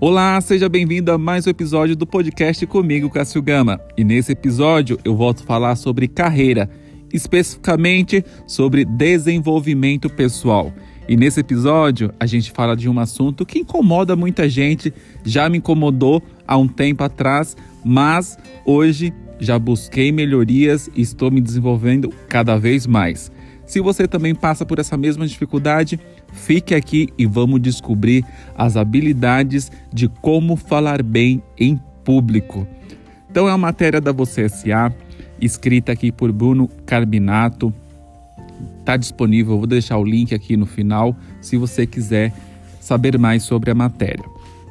Olá, seja bem-vindo a mais um episódio do podcast comigo, Cássio Gama. E nesse episódio eu volto a falar sobre carreira, especificamente sobre desenvolvimento pessoal. E nesse episódio a gente fala de um assunto que incomoda muita gente, já me incomodou há um tempo atrás, mas hoje já busquei melhorias e estou me desenvolvendo cada vez mais. Se você também passa por essa mesma dificuldade, fique aqui e vamos descobrir as habilidades de como falar bem em público. Então é uma matéria da Você S.A., escrita aqui por Bruno Carbinato. Está disponível, eu vou deixar o link aqui no final, se você quiser saber mais sobre a matéria.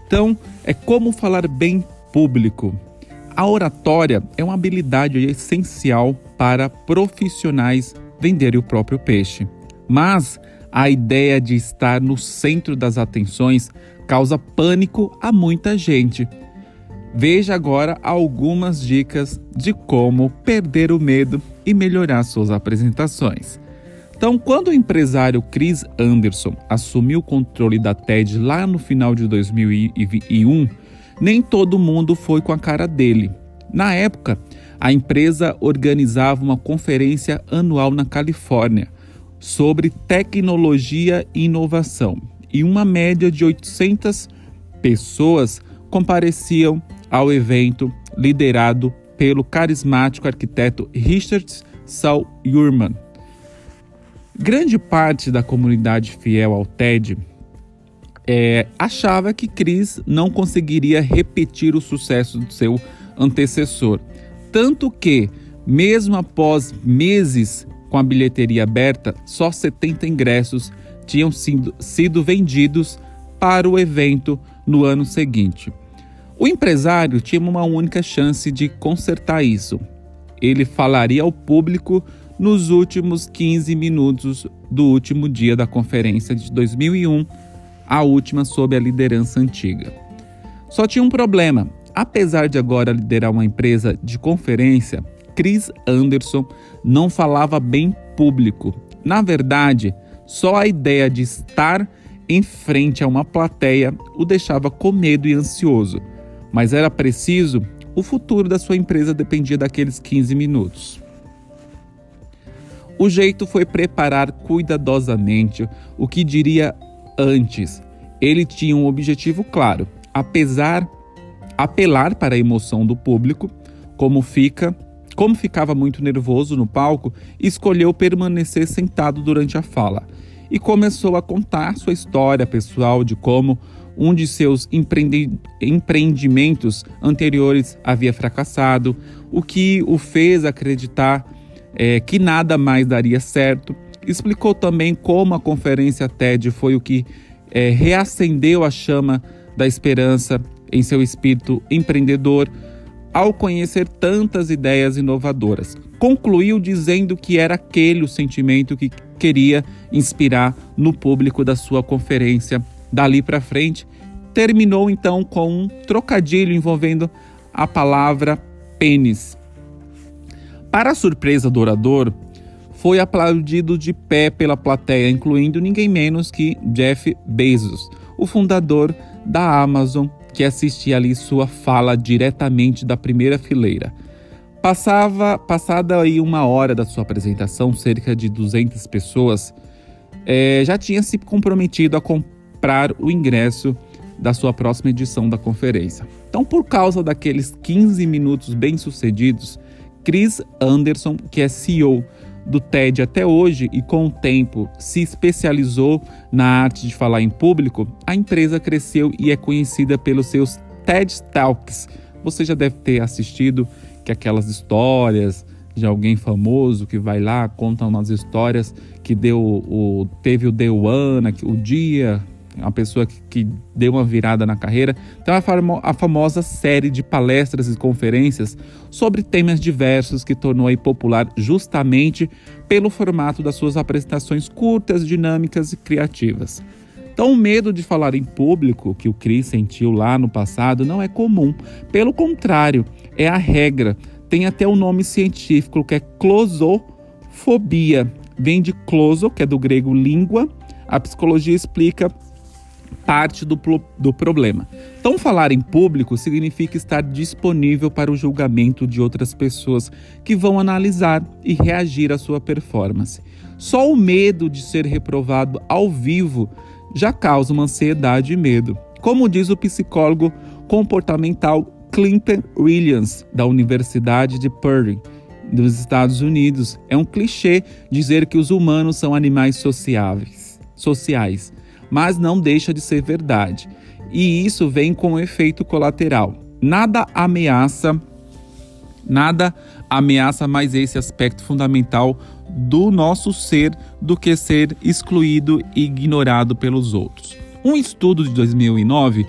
Então, é como falar bem em público. A oratória é uma habilidade essencial para profissionais venderem o próprio peixe. Mas a ideia de estar no centro das atenções causa pânico a muita gente. Veja agora algumas dicas de como perder o medo e melhorar suas apresentações. Então, quando o empresário Chris Anderson assumiu o controle da TED lá no final de 2001, nem todo mundo foi com a cara dele. Na época, a empresa organizava uma conferência anual na Califórnia sobre tecnologia e inovação, e uma média de 800 pessoas compareciam ao evento liderado pelo carismático arquiteto Richard Saul Urman. Grande parte da comunidade fiel ao TED achava que Chris não conseguiria repetir o sucesso do seu antecessor. Tanto que, mesmo após meses com a bilheteria aberta, só 70 ingressos tinham sido vendidos para o evento no ano seguinte. O empresário tinha uma única chance de consertar isso. Ele falaria ao público nos últimos 15 minutos do último dia da conferência de 2001, a última sob a liderança antiga. Só tinha um problema. Apesar de agora liderar uma empresa de conferência, Chris Anderson não falava bem público. Na verdade, só a ideia de estar em frente a uma plateia o deixava com medo e ansioso. Mas era preciso, o futuro da sua empresa dependia daqueles 15 minutos. O jeito foi preparar cuidadosamente o que diria antes. Ele tinha um objetivo claro, apelar para a emoção do público. Como ficava muito nervoso no palco, escolheu permanecer sentado durante a fala e começou a contar sua história pessoal de como um de seus empreendimentos anteriores havia fracassado, o que o fez acreditar que nada mais daria certo. Explicou também como a conferência TED foi o que reacendeu a chama da esperança em seu espírito empreendedor ao conhecer tantas ideias inovadoras. Concluiu dizendo que era aquele o sentimento que queria inspirar no público da sua conferência. Dali para frente, terminou então com um trocadilho envolvendo a palavra pênis. Para a surpresa do orador, foi aplaudido de pé pela plateia, incluindo ninguém menos que Jeff Bezos, o fundador da Amazon, que assistia ali sua fala diretamente da primeira fileira. Passada aí uma hora da sua apresentação, cerca de 200 pessoas já tinham se comprometido a comprar o ingresso da sua próxima edição da conferência. Então, por causa daqueles 15 minutos bem-sucedidos, Chris Anderson, que é CEO do TED até hoje e com o tempo se especializou na arte de falar em público, a empresa cresceu e é conhecida pelos seus TED Talks. Você já deve ter assistido que aquelas histórias de alguém famoso que vai lá, conta umas histórias que teve o Day One, o dia, uma pessoa que deu uma virada na carreira. Então a famosa série de palestras e conferências sobre temas diversos que tornou aí popular justamente pelo formato das suas apresentações curtas, dinâmicas e criativas. Então o medo de falar em público que o Chris sentiu lá no passado não é comum. Pelo contrário, é a regra. Tem até um nome científico que é closofobia. Vem de closo, que é do grego língua. A psicologia explica parte do problema. Então, falar em público significa estar disponível para o julgamento de outras pessoas que vão analisar e reagir à sua performance. Só o medo de ser reprovado ao vivo já causa uma ansiedade e medo. Como diz o psicólogo comportamental Clinton Williams, da Universidade de Purdue, dos Estados Unidos, é um clichê dizer que os humanos são animais sociais, mas não deixa de ser verdade. E isso vem com um efeito colateral. Nada ameaça mais esse aspecto fundamental do nosso ser do que ser excluído e ignorado pelos outros. Um estudo de 2009,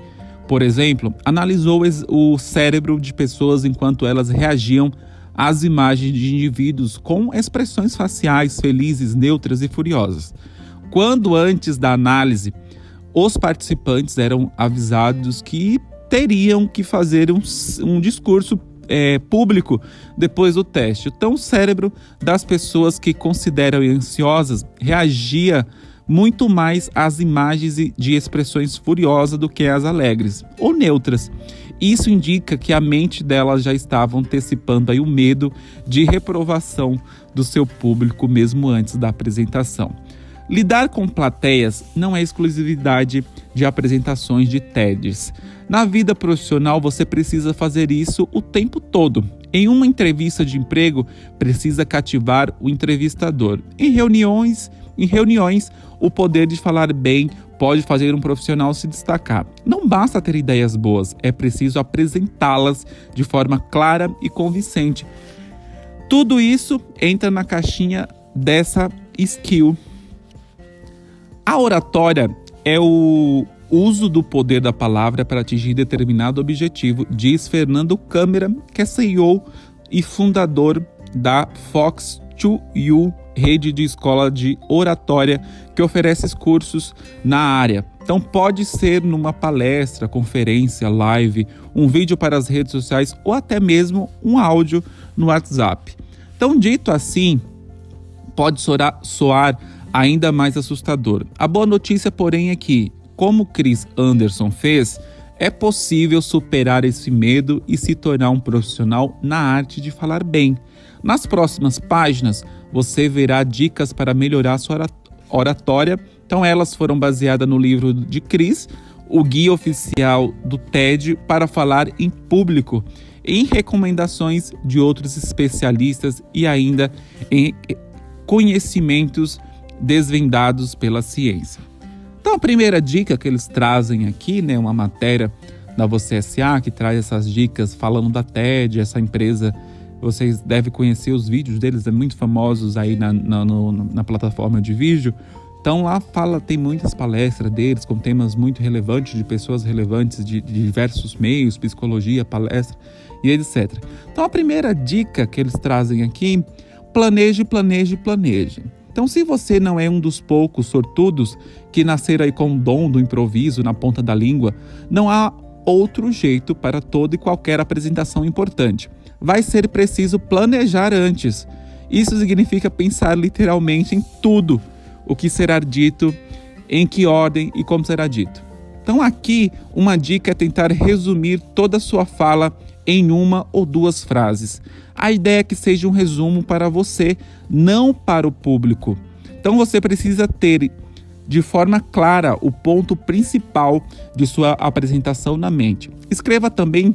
por exemplo, analisou o cérebro de pessoas enquanto elas reagiam às imagens de indivíduos com expressões faciais felizes, neutras e furiosas. Quando antes da análise, os participantes eram avisados que teriam que fazer um discurso público depois do teste. Então, o cérebro das pessoas que consideram ansiosas reagia muito mais às imagens de expressões furiosas do que às alegres ou neutras. Isso indica que a mente delas já estava antecipando aí o medo de reprovação do seu público mesmo antes da apresentação. Lidar com plateias não é exclusividade de apresentações de TEDs. Na vida profissional, você precisa fazer isso o tempo todo. Em uma entrevista de emprego, precisa cativar o entrevistador. Em reuniões, o poder de falar bem pode fazer um profissional se destacar. Não basta ter ideias boas, é preciso apresentá-las de forma clara e convincente. Tudo isso entra na caixinha dessa skill. A oratória é o uso do poder da palavra para atingir determinado objetivo, diz Fernando Câmara, que é CEO e fundador da Fox 2U, rede de escola de oratória que oferece cursos na área. Então pode ser numa palestra, conferência, live, um vídeo para as redes sociais ou até mesmo um áudio no WhatsApp. Então, dito assim, pode soar ainda mais assustador. A boa notícia, porém, é que, como Chris Anderson fez, é possível superar esse medo e se tornar um profissional na arte de falar bem. Nas próximas páginas, você verá dicas para melhorar sua oratória. Então, elas foram baseadas no livro de Chris, o guia oficial do TED para falar em público, em recomendações de outros especialistas e ainda em conhecimentos desvendados pela ciência. Então, a primeira dica que eles trazem aqui, uma matéria da Você S.A. que traz essas dicas falando da TED, essa empresa, vocês devem conhecer os vídeos deles, é muito famosos aí na plataforma de vídeo. Então, lá tem muitas palestras deles com temas muito relevantes, de pessoas relevantes de diversos meios, psicologia, palestra e etc. Então, a primeira dica que eles trazem aqui, planeje. Então, se você não é um dos poucos sortudos que nasceram aí com o dom do improviso na ponta da língua, não há outro jeito para toda e qualquer apresentação importante. Vai ser preciso planejar antes. Isso significa pensar literalmente em tudo o que será dito, em que ordem e como será dito. Então, aqui, uma dica é tentar resumir toda a sua fala em uma ou duas frases. A ideia é que seja um resumo para você, não para o público. Então você precisa ter de forma clara o ponto principal de sua apresentação na mente. Escreva também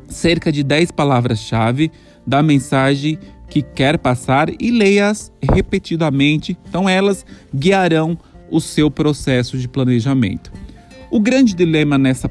cerca de 10 palavras-chave da mensagem que quer passar e leia-as repetidamente. Então elas guiarão o seu processo de planejamento. O grande dilema nessa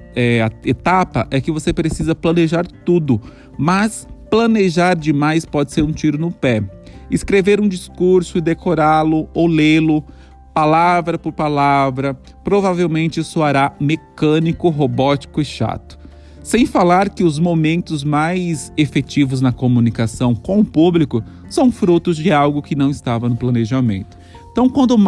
etapa é que você precisa planejar tudo, mas planejar demais pode ser um tiro no pé. Escrever um discurso e decorá-lo ou lê-lo, palavra por palavra, provavelmente soará mecânico, robótico e chato. Sem falar que os momentos mais efetivos na comunicação com o público são frutos de algo que não estava no planejamento. Então, quando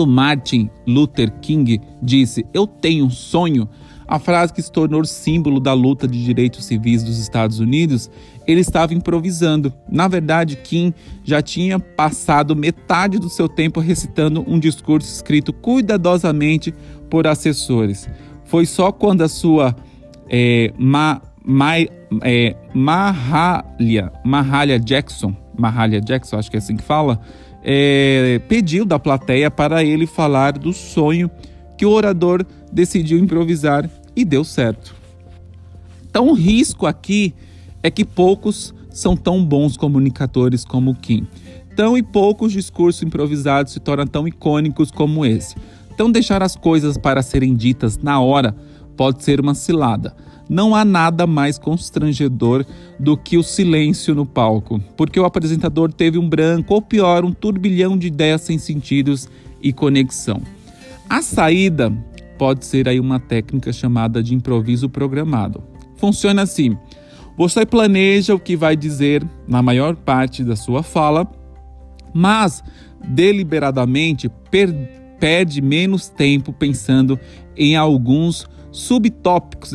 Martin Luther King disse, "Eu tenho um sonho", A frase que se tornou símbolo da luta de direitos civis dos Estados Unidos, ele estava improvisando. Na verdade, Kim já tinha passado metade do seu tempo recitando um discurso escrito cuidadosamente por assessores. Foi só quando a sua Mahalia Jackson, acho que é assim que fala, pediu da plateia para ele falar do sonho, que o orador decidiu improvisar e deu certo. Então o risco aqui é que poucos são tão bons comunicadores como Kim. E poucos discursos improvisados se tornam tão icônicos como esse. Então deixar as coisas para serem ditas na hora pode ser uma cilada. Não há nada mais constrangedor do que o silêncio no palco, porque o apresentador teve um branco ou pior, um turbilhão de ideias sem sentidos e conexão. A saída pode ser aí uma técnica chamada de improviso programado. Funciona assim: você planeja o que vai dizer na maior parte da sua fala, mas deliberadamente perde menos tempo pensando em alguns subtópicos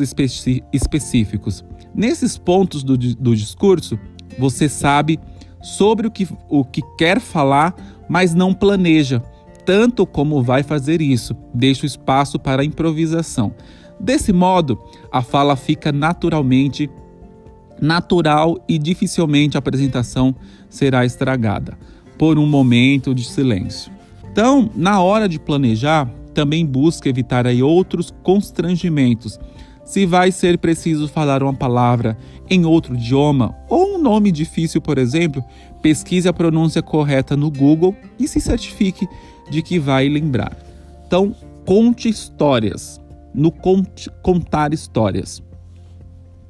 específicos. Nesses pontos do discurso, você sabe sobre o que quer falar, mas não planeja tanto como vai fazer isso. Deixa o espaço para a improvisação. Desse modo, a fala fica natural e dificilmente a apresentação será estragada por um momento de silêncio. Então, na hora de planejar, também busca evitar aí outros constrangimentos. Se vai ser preciso falar uma palavra em outro idioma ou um nome difícil, por exemplo, pesquise a pronúncia correta no Google e se certifique de que vai lembrar. Então, conte histórias. Contar histórias.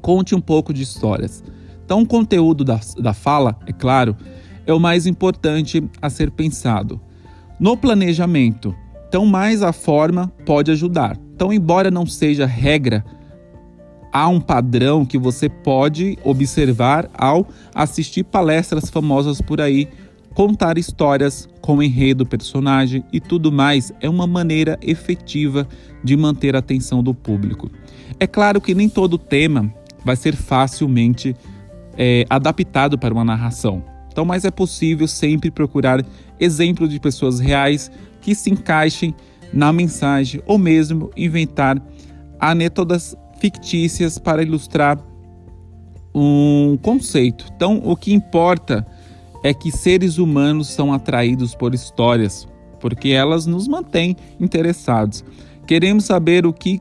Conte um pouco de histórias. Então, o conteúdo da fala, é claro, é o mais importante a ser pensado. No planejamento, então mais a forma pode ajudar. Então, embora não seja regra, há um padrão que você pode observar ao assistir palestras famosas por aí. Contar histórias com enredo, personagem e tudo mais é uma maneira efetiva de manter a atenção do público. É claro que nem todo tema vai ser facilmente adaptado para uma narração. Então, mas é possível sempre procurar exemplos de pessoas reais que se encaixem na mensagem ou mesmo inventar anedotas fictícias para ilustrar um conceito. Então, o que importa é que seres humanos são atraídos por histórias, porque elas nos mantêm interessados. Queremos saber o que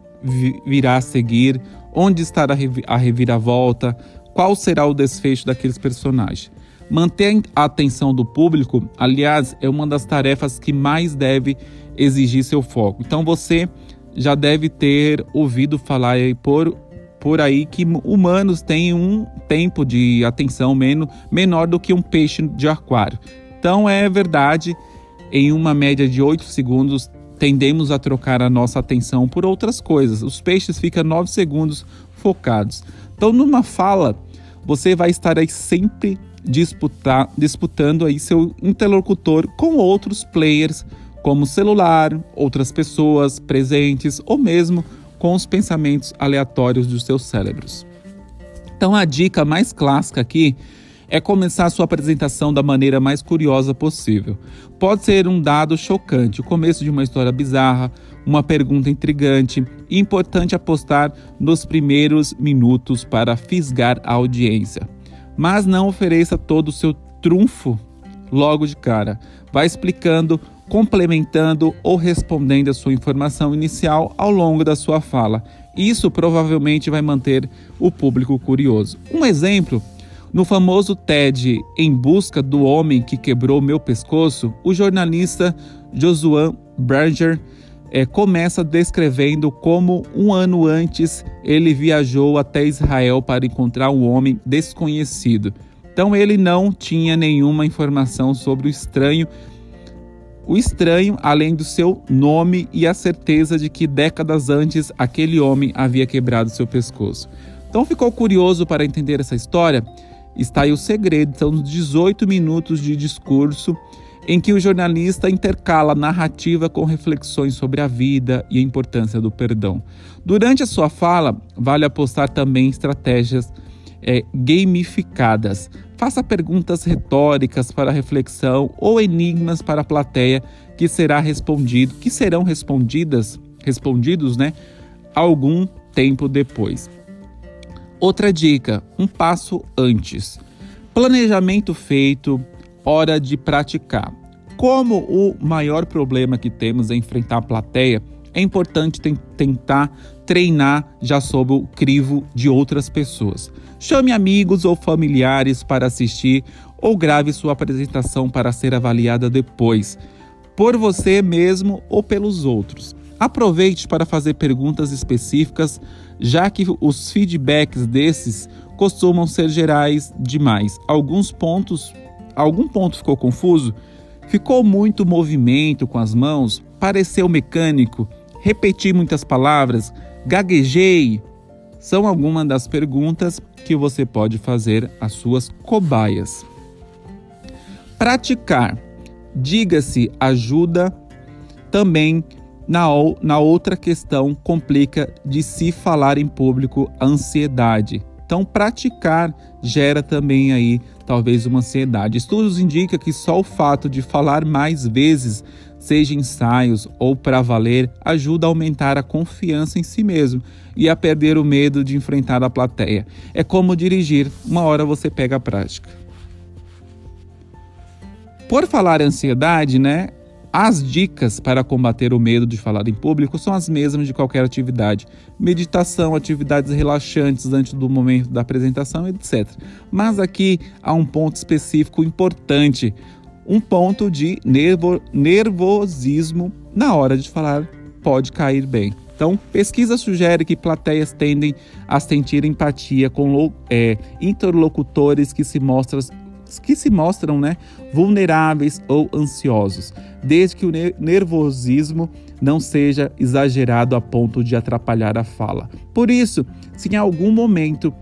virá a seguir, onde estará a reviravolta, qual será o desfecho daqueles personagens. Manter a atenção do público, aliás, é uma das tarefas que mais deve exigir seu foco. Então você já deve ter ouvido falar aí por aí que humanos têm um tempo de atenção menor do que um peixe de aquário. Então é verdade, em uma média de 8 segundos, tendemos a trocar a nossa atenção por outras coisas. Os peixes ficam 9 segundos focados. Então, numa fala, você vai estar aí sempre disputando aí seu interlocutor com outros players, como celular, outras pessoas presentes ou mesmo com os pensamentos aleatórios dos seus cérebros. Então, a dica mais clássica aqui é começar a sua apresentação da maneira mais curiosa possível. Pode ser um dado chocante, o começo de uma história bizarra, uma pergunta intrigante, e importante apostar nos primeiros minutos para fisgar a audiência. Mas não ofereça todo o seu trunfo logo de cara. Vai explicando, complementando ou respondendo a sua informação inicial ao longo da sua fala. Isso provavelmente vai manter o público curioso. Um exemplo: no famoso TED Em Busca do Homem que Quebrou Meu Pescoço, o jornalista Joshua Berger começa descrevendo como um ano antes ele viajou até Israel para encontrar um homem desconhecido. Então ele não tinha nenhuma informação sobre o estranho, além do seu nome e a certeza de que décadas antes aquele homem havia quebrado seu pescoço. Então ficou curioso para entender essa história? Está aí o segredo. São 18 minutos de discurso em que o jornalista intercala narrativa com reflexões sobre a vida e a importância do perdão. Durante a sua fala, vale apostar também em estratégias gamificadas. Faça perguntas retóricas para reflexão ou enigmas para a plateia que serão respondidos, algum tempo depois. Outra dica, um passo antes. Planejamento feito, hora de praticar. Como o maior problema que temos é enfrentar a plateia, é importante tentar treinar já sob o crivo de outras pessoas. Chame amigos ou familiares para assistir ou grave sua apresentação para ser avaliada depois, por você mesmo ou pelos outros. Aproveite para fazer perguntas específicas, já que os feedbacks desses costumam ser gerais demais. Algum ponto ficou confuso? Ficou muito movimento com as mãos? Pareceu mecânico? Repeti muitas palavras? Gaguejei? São algumas das perguntas que você pode fazer às suas cobaias. Praticar. Diga-se, ajuda também na outra questão complica de se falar em público, a ansiedade. Então, praticar gera também aí talvez uma ansiedade. Estudos indicam que só o fato de falar mais vezes, seja ensaios ou para valer, ajuda a aumentar a confiança em si mesmo e a perder o medo de enfrentar a plateia. É como dirigir, uma hora você pega a prática. Por falar em ansiedade, as dicas para combater o medo de falar em público são as mesmas de qualquer atividade. Meditação, atividades relaxantes antes do momento da apresentação, etc. Mas aqui há um ponto específico importante, um ponto de nervosismo na hora de falar pode cair bem. Então, pesquisa sugere que plateias tendem a sentir empatia com interlocutores que se mostram vulneráveis ou ansiosos, desde que o nervosismo não seja exagerado a ponto de atrapalhar a fala. Por isso, se em algum momento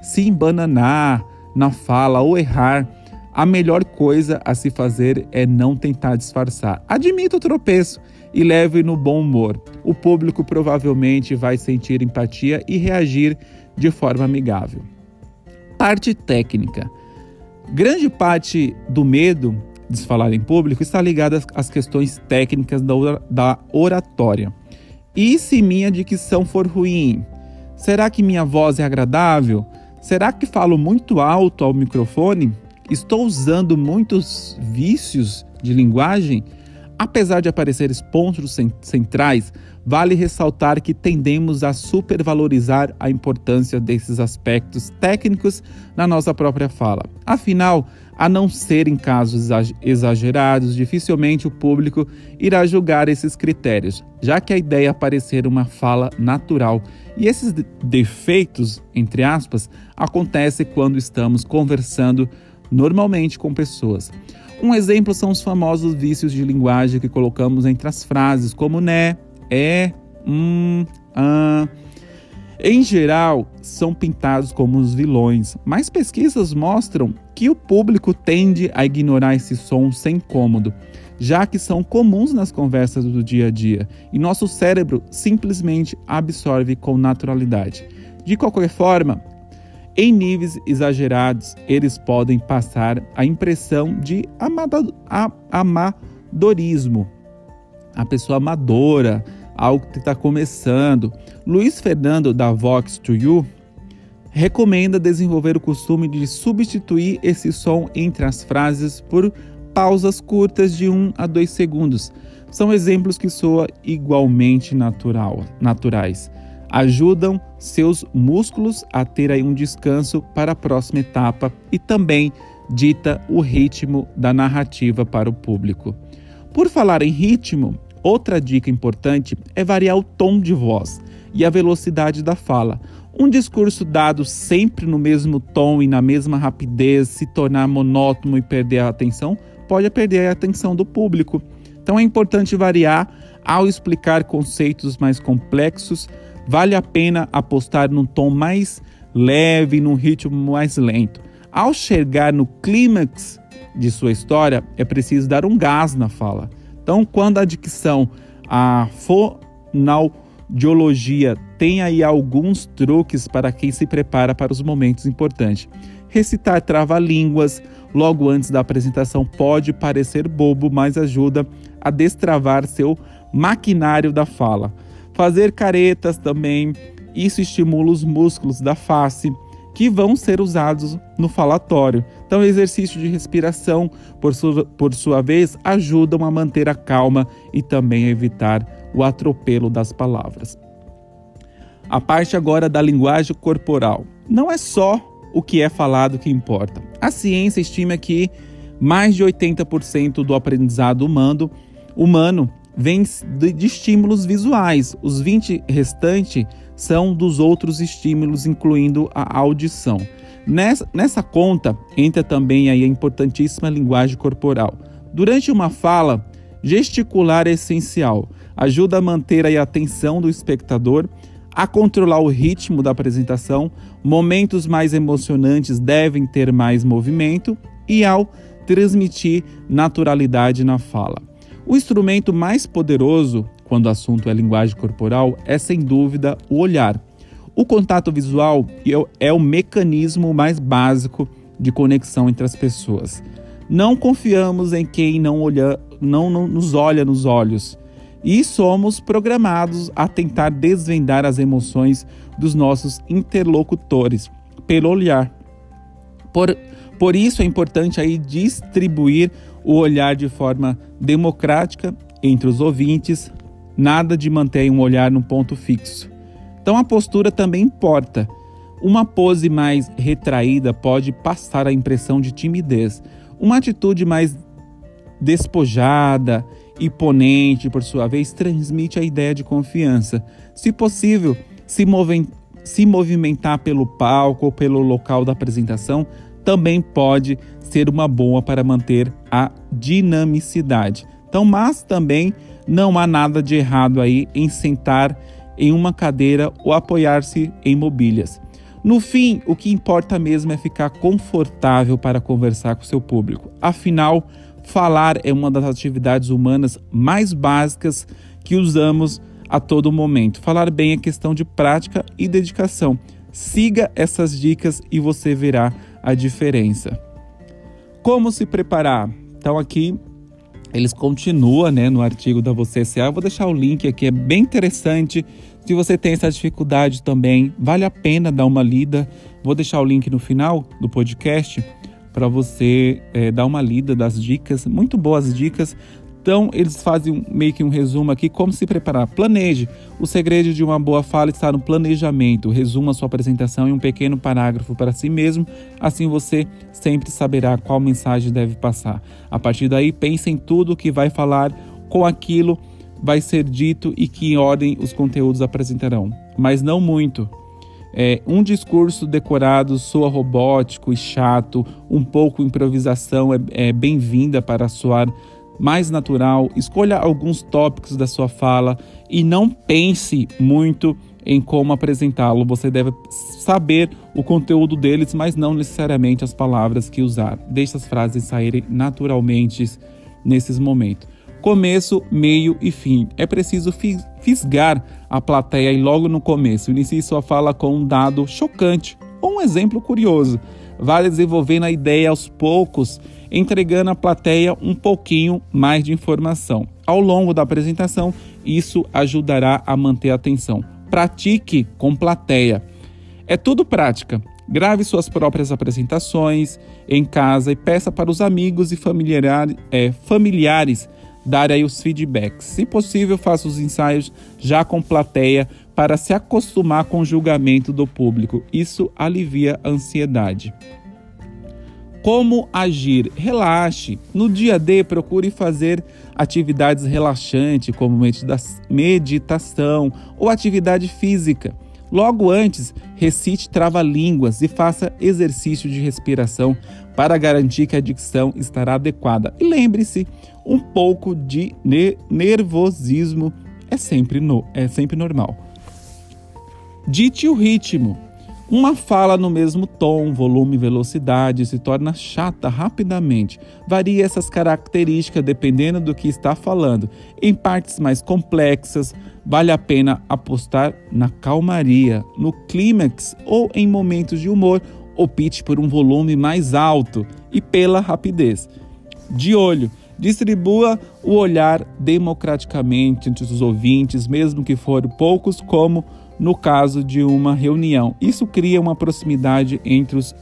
se embananar na fala ou errar, a melhor coisa a se fazer é não tentar disfarçar. Admita o tropeço e leve no bom humor. O público provavelmente vai sentir empatia e reagir de forma amigável. Parte técnica. Grande parte do medo de se falar em público está ligada às questões técnicas da oratória. E se minha dicção for ruim? Será que minha voz é agradável? Será que falo muito alto ao microfone? Estou usando muitos vícios de linguagem? Apesar de aparecer pontos centrais, vale ressaltar que tendemos a supervalorizar a importância desses aspectos técnicos na nossa própria fala. Afinal, a não ser em casos exagerados, dificilmente o público irá julgar esses critérios, já que a ideia é parecer uma fala natural. E esses defeitos, entre aspas, acontecem quando estamos conversando normalmente com pessoas. Um exemplo são os famosos vícios de linguagem que colocamos entre as frases, como né, Em geral, são pintados como os vilões, mas pesquisas mostram que o público tende a ignorar esses sons sem incômodo, já que são comuns nas conversas do dia a dia, e nosso cérebro simplesmente absorve com naturalidade. De qualquer forma, em níveis exagerados, eles podem passar a impressão de amadorismo. A pessoa amadora, algo que está começando. Luiz Fernando, da Vox to You, recomenda desenvolver o costume de substituir esse som entre as frases por pausas curtas de 1 a 2 segundos. São exemplos que soam igualmente naturais. Ajudam seus músculos a ter aí um descanso para a próxima etapa e também dita o ritmo da narrativa para o público. Por falar em ritmo, outra dica importante é variar o tom de voz e a velocidade da fala. Um discurso dado sempre no mesmo tom e na mesma rapidez se tornar monótono e perder a atenção, pode perder a atenção do público. Então é importante variar ao explicar conceitos mais complexos. Vale a pena apostar num tom mais leve, num ritmo mais lento. Ao chegar no clímax de sua história, é preciso dar um gás na fala. Então, quando a dicção, a fonoaudiologia tem aí alguns truques para quem se prepara para os momentos importantes. Recitar trava-línguas logo antes da apresentação pode parecer bobo, mas ajuda a destravar seu maquinário da fala. Fazer caretas também, isso estimula os músculos da face, que vão ser usados no falatório. Então, o exercício de respiração, por sua vez, ajudam a manter a calma e também a evitar o atropelo das palavras. A parte agora da linguagem corporal. Não é só o que é falado que importa. A ciência estima que mais de 80% do aprendizado humano vem de estímulos visuais. Os 20% restantes são dos outros estímulos, incluindo a audição. Nessa conta entra também aí a importantíssima linguagem corporal. Durante uma fala, gesticular é essencial. Ajuda a manter aí a atenção do espectador, a controlar o ritmo da apresentação. Momentos mais emocionantes devem ter mais movimento e ao transmitir naturalidade na fala. O instrumento mais poderoso, quando o assunto é linguagem corporal, é sem dúvida o olhar. O contato visual é o mecanismo mais básico de conexão entre as pessoas. Não confiamos em quem não nos olha nos olhos e somos programados a tentar desvendar as emoções dos nossos interlocutores pelo olhar. Por isso é importante aí distribuir o olhar de forma democrática entre os ouvintes, nada de manter um olhar num ponto fixo. Então a postura também importa. Uma pose mais retraída pode passar a impressão de timidez. Uma atitude mais despojada, imponente, por sua vez, transmite a ideia de confiança. Se possível, se movimentar pelo palco ou pelo local da apresentação também pode ser uma boa para manter a dinamicidade. Então, mas também não há nada de errado aí em sentar em uma cadeira ou apoiar-se em mobílias. No fim, o que importa mesmo é ficar confortável para conversar com seu público. Afinal, falar é uma das atividades humanas mais básicas que usamos a todo momento. Falar bem é questão de prática e dedicação. Siga essas dicas e você verá a diferença. Como se preparar? Então aqui eles continuam, no artigo da Você S.A. Eu vou deixar o link aqui, é bem interessante. Se você tem essa dificuldade também, vale a pena dar uma lida. Vou deixar o link no final do podcast para você dar uma lida das dicas, muito boas dicas. Então, eles fazem meio que um resumo aqui, como se preparar. Planeje. O segredo de uma boa fala está no planejamento. Resuma sua apresentação em um pequeno parágrafo para si mesmo. Assim você sempre saberá qual mensagem deve passar. A partir daí, pense em tudo o que vai falar, com aquilo vai ser dito e que ordem os conteúdos apresentarão. Mas não muito. Um discurso decorado soa robótico e chato. Um pouco improvisação é bem-vinda para soar mais natural. Escolha alguns tópicos da sua fala e não pense muito em como apresentá-lo. Você deve saber o conteúdo deles, mas não necessariamente as palavras que usar. Deixe as frases saírem naturalmente nesses momentos. Começo, meio e fim. É preciso fisgar a plateia e logo no começo. Inicie sua fala com um dado chocante ou um exemplo curioso. Vale desenvolvendo a ideia aos poucos, entregando à plateia um pouquinho mais de informação. Ao longo da apresentação, isso ajudará a manter a atenção. Pratique com plateia. É tudo prática. Grave suas próprias apresentações em casa e peça para os amigos e familiares darem aí os feedbacks. Se possível, faça os ensaios já com plateia para se acostumar com o julgamento do público. Isso alivia a ansiedade. Como agir? Relaxe. No dia D, procure fazer atividades relaxantes, como meditação ou atividade física. Logo antes, recite trava-línguas e faça exercício de respiração para garantir que a dicção estará adequada. E lembre-se, um pouco de nervosismo é sempre normal. Dite o ritmo. Uma fala no mesmo tom, volume e velocidade se torna chata rapidamente. Varia essas características dependendo do que está falando. Em partes mais complexas, vale a pena apostar na calmaria, no clímax ou em momentos de humor, opte por um volume mais alto e pela rapidez. De olho, distribua o olhar democraticamente entre os ouvintes, mesmo que forem poucos, como no caso de uma reunião. Isso cria uma proximidade entre os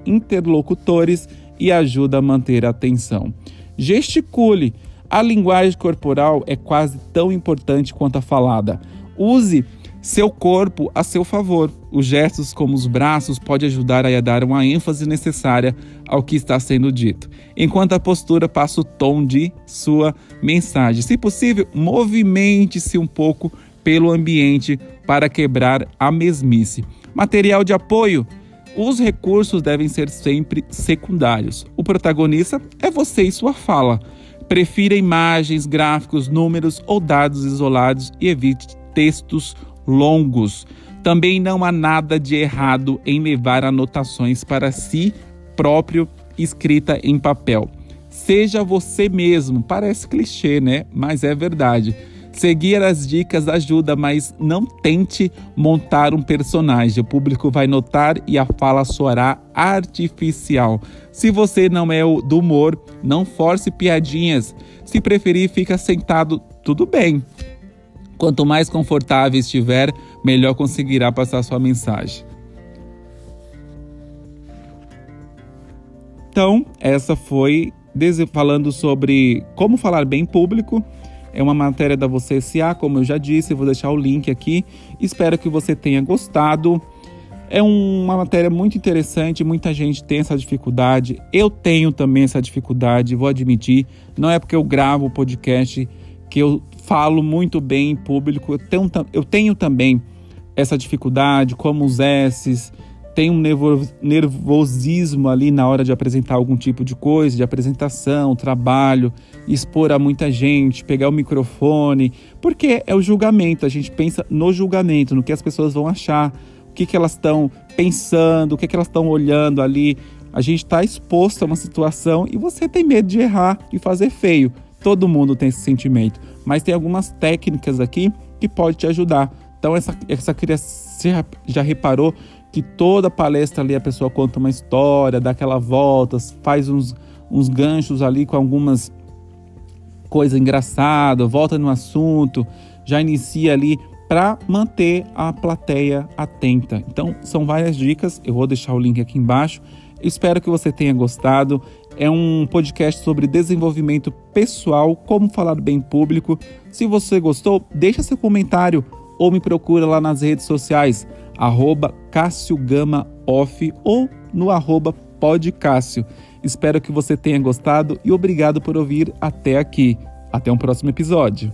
interlocutores e ajuda a manter a atenção. Gesticule. A linguagem corporal é quase tão importante quanto a falada. Use seu corpo a seu favor. Os gestos como os braços podem ajudar a dar uma ênfase necessária ao que está sendo dito, enquanto a postura passa o tom de sua mensagem. Se possível, movimente-se um pouco pelo ambiente para quebrar a mesmice. Material de apoio. Os recursos devem ser sempre secundários. O protagonista é você e sua fala. Prefira imagens, gráficos, números ou dados isolados e evite textos longos. Também não há nada de errado em levar anotações para si próprio escrita em papel. Seja você mesmo. Parece clichê, né? Mas é verdade. Seguir as dicas ajuda, mas não tente montar um personagem. O público vai notar e a fala soará artificial. Se você não é do humor, não force piadinhas. Se preferir, fica sentado, tudo bem. Quanto mais confortável estiver, melhor conseguirá passar sua mensagem. Então, essa foi falando sobre como falar bem em público. É uma matéria da Você S.A., como eu já disse, eu vou deixar o link aqui. Espero que você tenha gostado. É uma matéria muito interessante, muita gente tem essa dificuldade. Eu tenho também essa dificuldade, vou admitir. Não é porque eu gravo o podcast que eu falo muito bem em público. Eu tenho também essa dificuldade, como os S's. Tem um nervosismo ali na hora de apresentar algum tipo de coisa, de apresentação, trabalho, expor a muita gente, pegar o microfone, porque é o julgamento, a gente pensa no julgamento, no que as pessoas vão achar, o que elas estão pensando, o que elas estão olhando ali. A gente está exposto a uma situação e você tem medo de errar e fazer feio. Todo mundo tem esse sentimento, mas tem algumas técnicas aqui que podem te ajudar. Então essa criança já reparou que toda palestra ali a pessoa conta uma história, dá aquela volta, faz uns ganchos ali com algumas coisas engraçadas, volta no assunto, já inicia ali para manter a plateia atenta. Então são várias dicas, eu vou deixar o link aqui embaixo. Espero que você tenha gostado. É um podcast sobre desenvolvimento pessoal, como falar bem em público. Se você gostou, deixa seu comentário ou me procura lá nas redes sociais, @CassioGamaOff ou no @PodCassio. Espero que você tenha gostado e obrigado por ouvir até aqui. Até um próximo episódio.